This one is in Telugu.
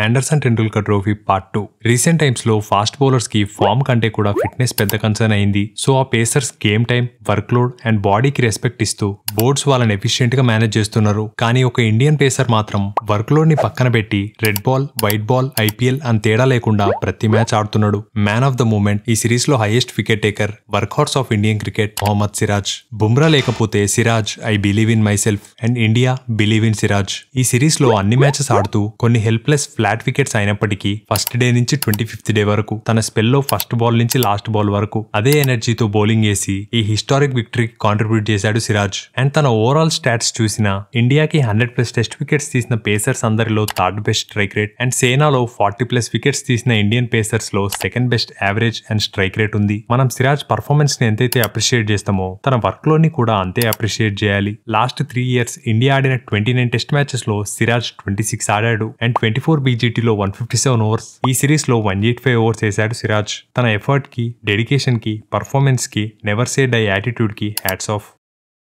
Anderson Tendulkar trophy part 2. Recent times లో ఫాస్ట్ బౌలర్స్ కి ఫామ్ కంటే కూడా ఫిట్నెస్ పెద్ద కన్సర్న్ అయింది. సో ఆ pacers game time, work load and బాడీకి రెస్పెక్ట్ ఇస్తూ బోర్డ్స్ వాళ్ళని ఎఫిషియెంట్ గా మేనేజ్ చేస్తున్నారు. కానీ ఒక ఇండియన్ పేసర్ మాత్రం వర్క్ లోడ్ ని పక్కన పెట్టి red ball, white ball, IPL అని తేడా లేకుండా ప్రతి మ్యాచ్ ఆడుతున్నాడు. మ్యాన్ ఆఫ్ ద మూమెంట్, ఈ సిరీస్ లో highest wicket taker, work horse of Indian cricket Mohammed Siraj. Bumrah లేకపోతే Siraj I believe in my self and India believe in Siraj. ఈ సిరీస్ లో అన్ని మ్యాచెస్ ఆడుతూ కొన్ని హెల్ప్లెస్ ఫ్లాట్ వికెట్స్ అయినప్పటికీ ఫస్ట్ డే నుంచి 25th డే వరకు తన స్పెల్లో ఫస్ట్ బాల్ నుంచి లాస్ట్ బాల్ వరకు అదే ఎనర్జీతో బౌలింగ్ వేసి ఈ హిస్టారిక్ విక్టరీకి కాంట్రిబ్యూట్ చేశాడు సిరాజ్. అండ్ తన ఓవరాల్ స్టాట్స్ చూసిన ఇండియాకి 100+ టెస్ట్ వికెట్స్ తీసిన పేసర్స్ అందరిలో third best strike rate and సేనాలో 40+ వికెట్స్ తీసిన ఇండియన్ పేసర్స్ లో second best average and strike rate ఉంది. మనం సిరాజ్ పర్ఫార్మెన్స్ ని ఎంతైతే అప్రిషియేట్ చేస్తామో తన వర్క్ లోడ్ ని కూడా అంతే అప్రిషియేట్ చేయాలి. లాస్ట్ 3 years ఇండియా ఆడిన 29 టెస్ట్ మ్యాచెస్ లో సిరాజ్ 26 ఆడాడు అండ్ 24 బీజీటీలో 157 ఓవర్స్. ఈ సిరీస్ లో 185 ఓవర్స్ వేశాడు సిరాజ్. తన ఎఫర్ట్ కి, డెడికేషన్ కి, పర్ఫార్మెన్స్ కి, నెవర్ సే డై యాటిట్యూడ్ కి హ్యాట్స్ ఆఫ్.